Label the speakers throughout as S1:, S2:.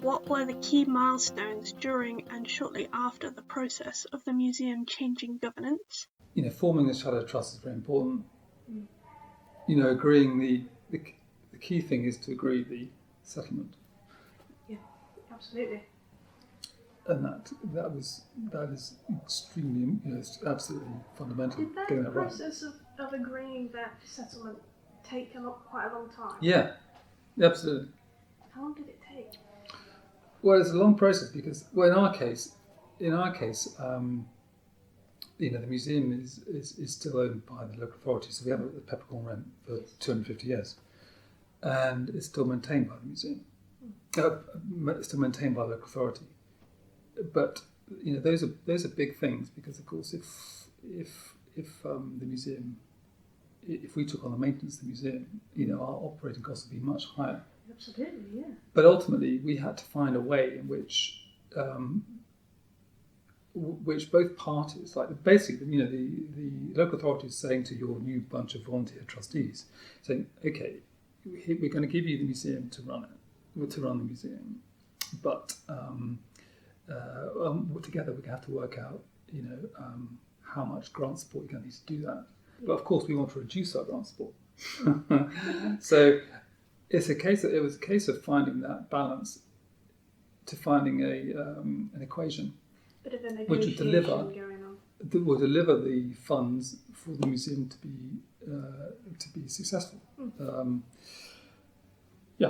S1: What were the key milestones during and shortly after the process of the museum changing governance?
S2: Forming the shadow trust is very important. Agreeing the key thing is to agree the settlement.
S1: Yeah, absolutely.
S2: And that is extremely, it's absolutely fundamental.
S1: Did that process of agreeing that settlement take quite a long time?
S2: Yeah, absolutely.
S1: How long did it take?
S2: Well, it's a long process because, in our case, the museum is still owned by the local authority, so we have a peppercorn rent for 250 years, and it's still maintained by the museum. It's still maintained by the local authority, but those are big things because, of course, if the museum, if we took on the maintenance of the museum, our operating costs would be much higher.
S1: Absolutely, yeah.
S2: But ultimately, we had to find a way in which both parties, like basically, the local authority is saying to your new bunch of volunteer trustees, saying, okay, we're going to give you the museum to run the museum, but together we have to work out, how much grant support you're going to need to do that. But of course, we want to reduce our grant support. So it was a case of finding that balance, to finding an equation which would deliver the funds for the museum to be successful.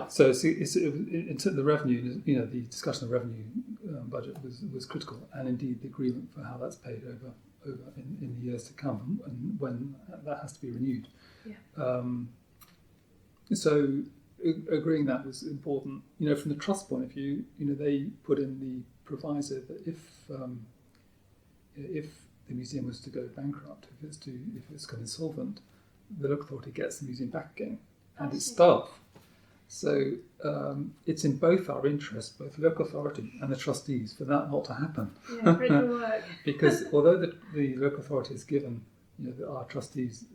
S2: So in terms of the revenue, the discussion of revenue budget was critical, and indeed the agreement for how that's paid over in the years to come, and when that has to be renewed. Yeah. So agreeing that was important. From the trust point of view, they put in the proviso that if the museum was to go bankrupt, if it's gone insolvent, the local authority gets the museum back again and its staff. So it's in both our interests, both the local authority and the trustees, for that not to happen.
S1: Yeah, great work.
S2: Because although the local authority has given our trustees,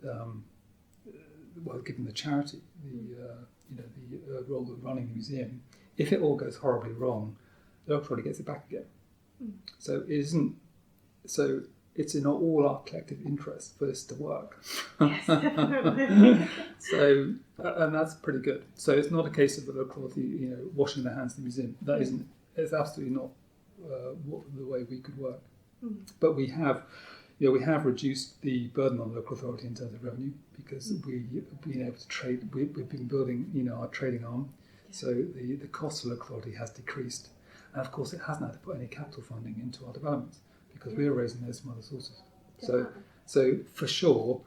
S2: given the charity the role of running the museum, if it all goes horribly wrong, the local authority gets it back again. So it isn't. So it's in all our collective interest for this to work.
S1: Yes, definitely.
S2: So, and that's pretty good. So it's not a case of the local authority, washing their hands of the museum. That isn't. It's absolutely not the way we could work. But we have reduced the burden on the local authority in terms of revenue, because we've been able to trade. We've been building, our trading arm. So the cost of the local authority has decreased, and of course it hasn't had to put any capital funding into our developments, because we're raising those from other sources. So for sure,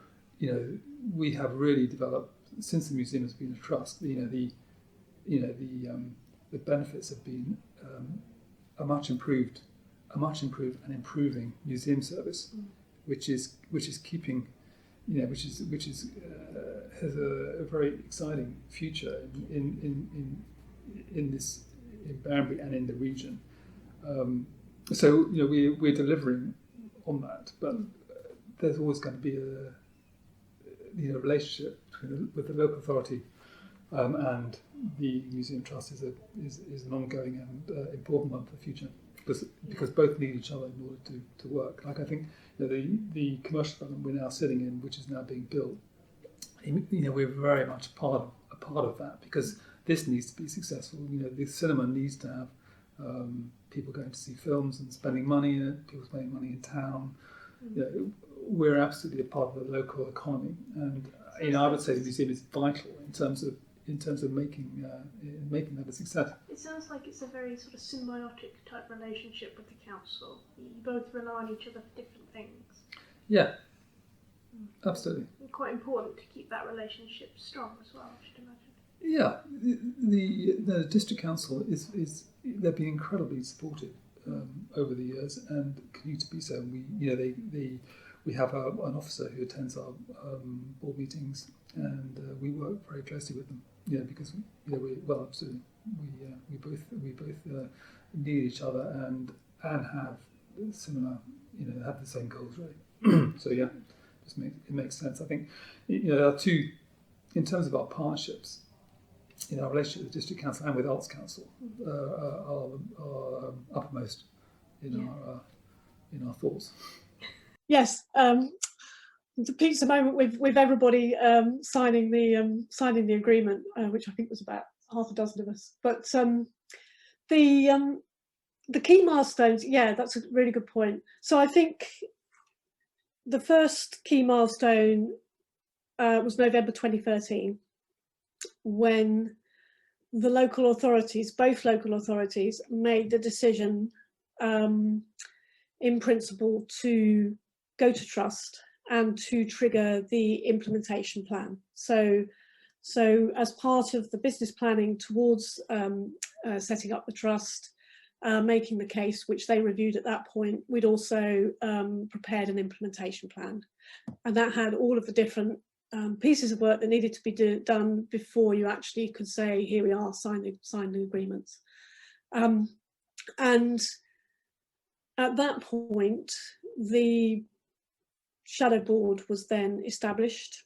S2: we have really developed, since the museum has been a trust. The benefits have been a much improved and improving museum service, which is keeping, which has a very exciting future in Banbury and in the region. So we're delivering on that, but there's always going to be a relationship with the local authority and the museum trust is an ongoing and important one for the future, because both need each other in order to work. Like I think the commercial development we're now sitting in, which is now being built, we're very much a part of that, because this needs to be successful. The cinema needs to have people going to see films and spending money in it, people spending money in town. We're absolutely a part of the local economy, and I would say the museum is vital in terms of making that a success.
S1: It sounds like it's a very sort of symbiotic type relationship with the council. You both rely on each other for different things.
S2: Yeah, absolutely.
S1: And quite important to keep that relationship strong as well, I should imagine. Yeah,
S2: the district council they've been incredibly supportive over the years, and continue to be so. We have an officer who attends our board meetings, and we work very closely with them. Because absolutely, we both need each other and have similar, have the same goals, really. So it makes sense. I think there are two, in terms of our partnerships. in our relationship with district council and with arts council are uppermost in our thoughts.
S3: Yes, the pizza moment with everybody signing the agreement, which I think was about half a dozen of us. But the key milestones, yeah, that's a really good point. So I think the first key milestone was November 2013, when the local authorities, both local authorities, made the decision in principle to go to trust and to trigger the implementation plan. So as part of the business planning towards setting up the trust, making the case, which they reviewed at that point, we'd also prepared an implementation plan. And that had all of the different pieces of work that needed to be done before you actually could say, here we are, sign the agreements. And at that point, the shadow board was then established,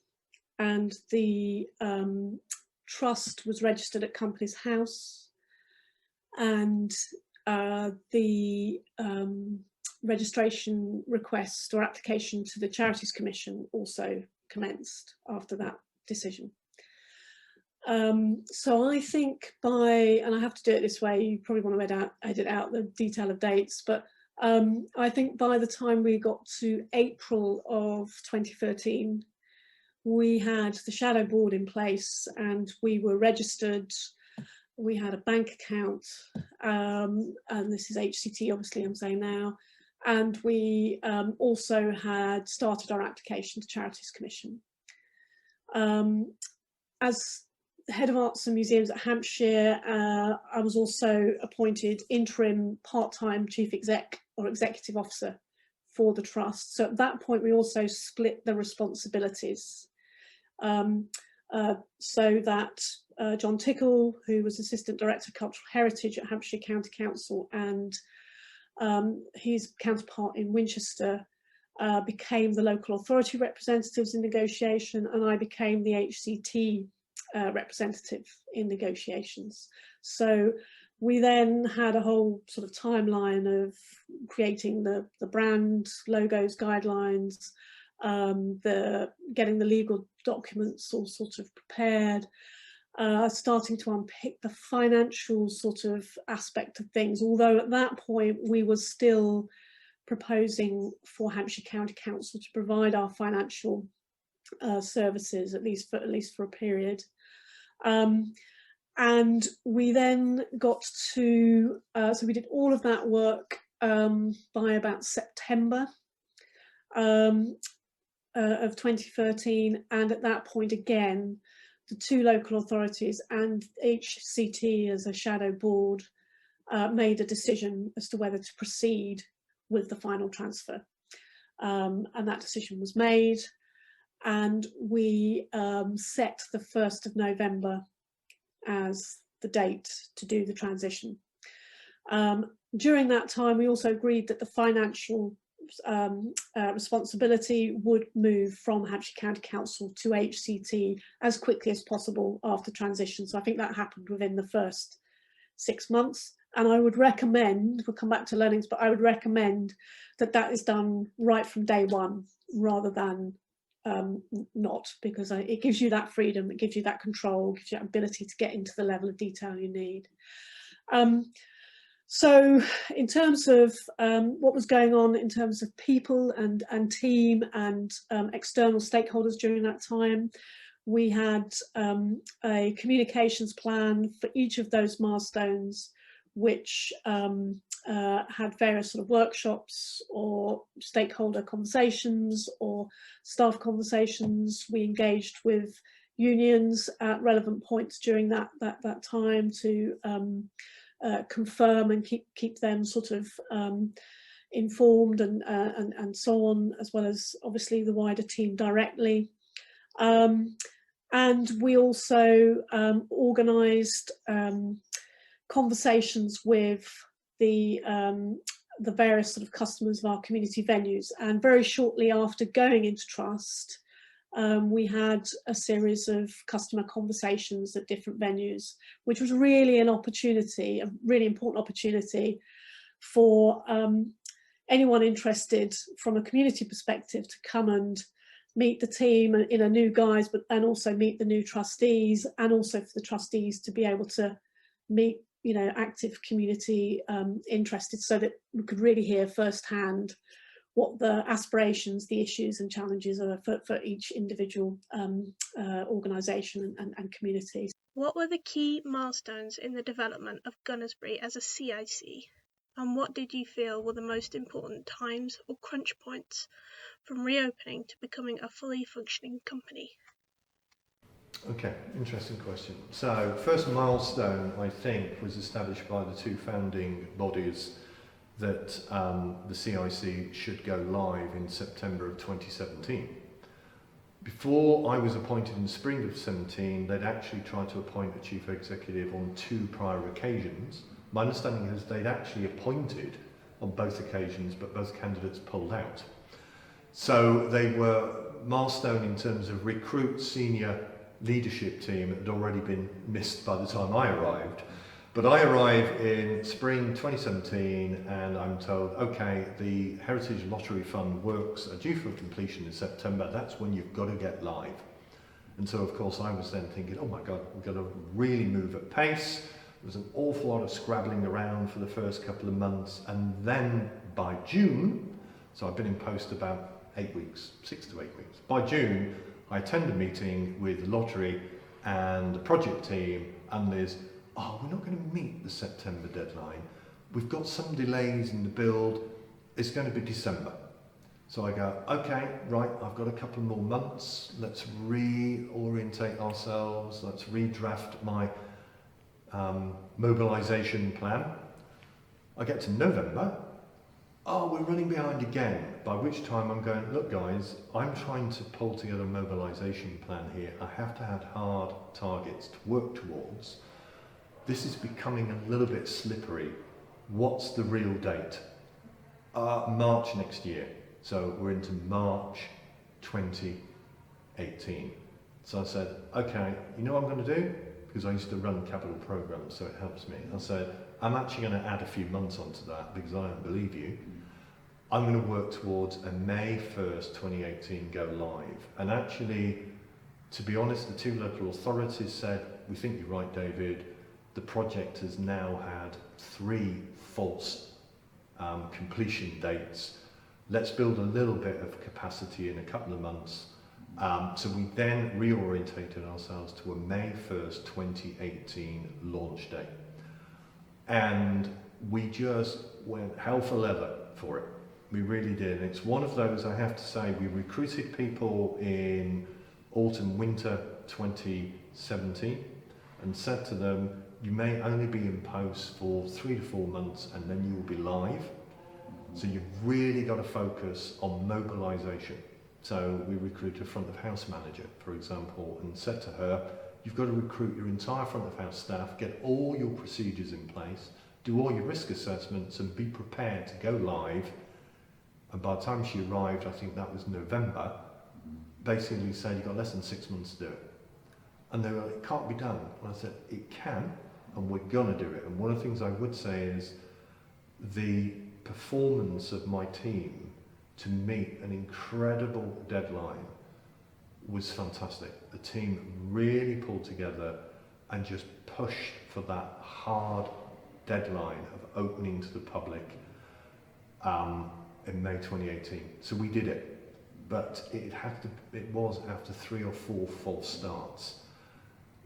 S3: and the trust was registered at Companies House, and the registration request or application to the Charities Commission also commenced after that decision. So I think and I have to do it this way, you probably want to edit out the detail of dates, but I think by the time we got to April of 2013, we had the shadow board in place and we were registered. We had a bank account, and this is HCT, obviously I'm saying now, and we also had started our application to Charities Commission. As Head of Arts and Museums at Hampshire, I was also appointed interim part-time chief exec or executive officer for the trust. So at that point, we also split the responsibilities so that John Tickle, who was Assistant Director of Cultural Heritage at Hampshire County Council, and his counterpart in Winchester became the local authority representatives in negotiation, and I became the HCT representative in negotiations. So we then had a whole sort of timeline of creating the brand, logos, guidelines, getting the legal documents all sort of prepared, starting to unpick the financial sort of aspect of things, although at that point we were still proposing for Hampshire County Council to provide our financial services, at least for a period. And we then got to, so we did all of that work by about September of 2013, and at that point again, the two local authorities and HCT as a shadow board made a decision as to whether to proceed with the final transfer. And that decision was made, and we set the 1st of November as the date to do the transition. During that time, we also agreed that the financial responsibility would move from Hampshire County Council to HCT as quickly as possible after transition. So I think that happened within the first 6 months. And I would recommend, we'll come back to learnings, but I would recommend that that is done right from day one rather than not, because it gives you that freedom, it gives you that control, gives you that ability to get into the level of detail you need. So in terms of what was going on in terms of people and team and external stakeholders during that time, we had a communications plan for each of those milestones, which had various sort of workshops or stakeholder conversations or staff conversations. We engaged with unions at relevant points during that time to confirm and keep them sort of informed and so on, as well as obviously the wider team directly. And we also organised conversations with the various sort of customers of our community venues. And very shortly after going into trust, we had a series of customer conversations at different venues, which was really an opportunity, a really important opportunity for anyone interested from a community perspective to come and meet the team in a new guise, and also meet the new trustees, and also for the trustees to be able to meet, you know, active community interested, so that we could really hear firsthand what the aspirations, the issues and challenges are for each individual organisation and community.
S1: What were the key milestones in the development of Gunnersbury as a CIC? And what did you feel were the most important times or crunch points from reopening to becoming a fully functioning company?
S4: Okay, interesting question. So, first milestone, I think, was established by the two founding bodies that the CIC should go live in September of 2017. Before I was appointed in the spring of 17, they'd actually tried to appoint a chief executive on 2 prior occasions. My understanding is they'd actually appointed on both occasions, but both candidates pulled out. So they were milestone in terms of recruit senior leadership team that had already been missed by the time I arrived. But I arrive in spring 2017 and I'm told, okay, the Heritage Lottery Fund works are due for completion in September. That's when you've got to get live. And so, of course, I was then thinking, oh my God, we've got to really move at pace. There was an awful lot of scrabbling around for the first couple of months. And then by June, so I've been in post about 8 weeks, 6 to 8 weeks. By June, I attend a meeting with the lottery and the project team, and there's, oh, we're not going to meet the September deadline. We've got some delays in the build. It's going to be December. So I go, okay, right, I've got a couple more months. Let's reorientate ourselves. Let's redraft my mobilisation plan. I get to November. Oh, we're running behind again. By which time I'm going, look guys, I'm trying to pull together a mobilisation plan here. I have to have hard targets to work towards. This is becoming a little bit slippery. What's the real date? March next year. So we're into March 2018. So I said, okay, you know what I'm going to do? Because I used to run capital programs, so it helps me. I said, I'm actually going to add a few months onto that because I don't believe you. I'm going to work towards a May 1st, 2018 go live. And actually, to be honest, the 2 local authorities said, we think you're right, David. The project has now had 3 false completion dates. Let's build a little bit of capacity in a couple of months. So we then reorientated ourselves to a May 1st, 2018 launch date. And we just went hell for leather for it. We really did. And it's one of those, I have to say, we recruited people in autumn, winter 2017 and said to them, you may only be in post for 3 to 4 months and then you will be live. So you've really got to focus on mobilisation. So we recruited a front of house manager, for example, and said to her, you've got to recruit your entire front of house staff, get all your procedures in place, do all your risk assessments and be prepared to go live. And by the time she arrived, I think that was November, basically said you've got less than 6 months to do it. And they were like, it can't be done. And I said, it can, and we're going to do it. And one of the things I would say is the performance of my team to meet an incredible deadline was fantastic. The team really pulled together and just pushed for that hard deadline of opening to the public in May 2018. So we did it, but it was after 3 or 4 false starts.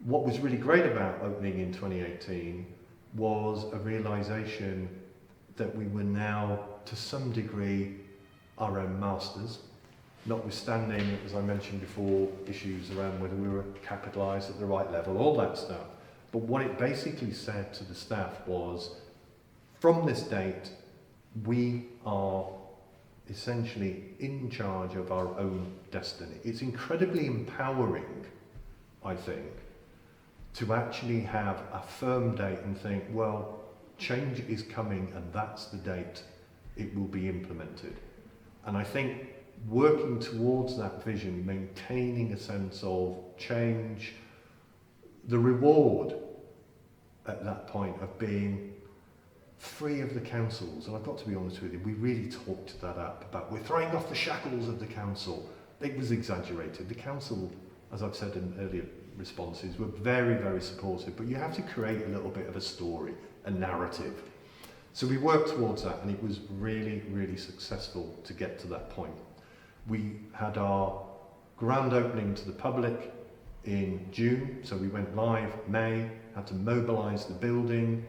S4: What was really great about opening in 2018 was a realisation that we were now, to some degree, our own masters, notwithstanding, as I mentioned before, issues around whether we were capitalised at the right level, all that stuff. But what it basically said to the staff was, from this date, we are essentially in charge of our own destiny. It's incredibly empowering, I think, to actually have a firm date and think, well, change is coming and that's the date it will be implemented. And I think working towards that vision, maintaining a sense of change, the reward at that point of being free of the councils. And I've got to be honest with you, we really talked that up about we're throwing off the shackles of the council. It was exaggerated. The council, as I've said in earlier responses, were very, very supportive, but you have to create a little bit of a story, a narrative. So we worked towards that, and it was really, really successful to get to that point. We had our grand opening to the public in June, so we went live May, had to mobilise the building.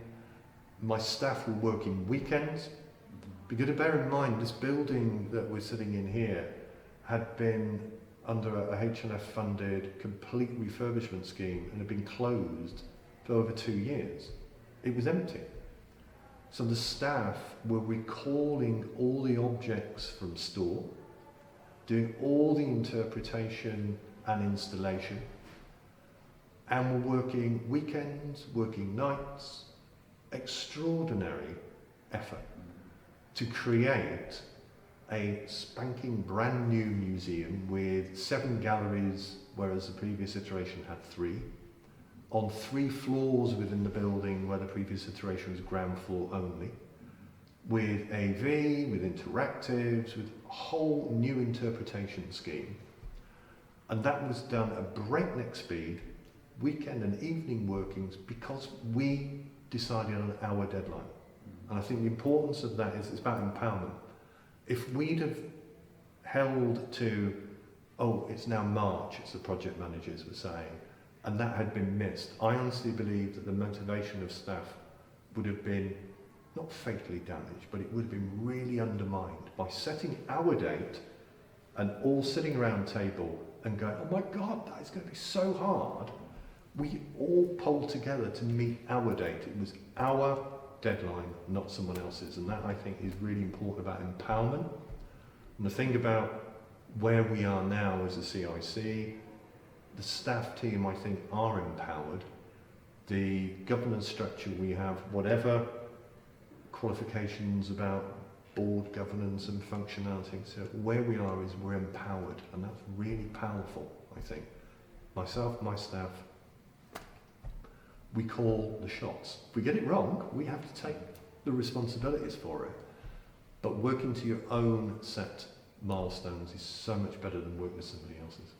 S4: My staff were working weekends. You've got to bear in mind, this building that we're sitting in here had been under a H&F funded complete refurbishment scheme and had been closed for over 2 years. It was empty. So the staff were recalling all the objects from store, doing all the interpretation and installation, and were working weekends, working nights, extraordinary effort to create a spanking brand new museum with 7 galleries, whereas the previous iteration had 3, on 3 floors within the building where the previous iteration was ground floor only, with AV, with interactives, with a whole new interpretation scheme. And that was done at breakneck speed, weekend and evening workings, because we decided on our deadline. And I think the importance of that is it's about empowerment. If we'd have held to, oh, it's now March, as the project managers were saying, and that had been missed, I honestly believe that the motivation of staff would have been not fatally damaged, but it would have been really undermined by setting our date and all sitting around a table and going, oh my God, that is going to be so hard. We all pulled together to meet our date. It was our deadline, not someone else's. And that, I think, is really important about empowerment. And the thing about where we are now as a CIC, the staff team, I think, are empowered. The governance structure we have, whatever qualifications about board governance and functionality, so where we are is we're empowered. And that's really powerful, I think. Myself, my staff, we call the shots. If we get it wrong, we have to take the responsibilities for it. But working to your own set milestones is so much better than working with somebody else's.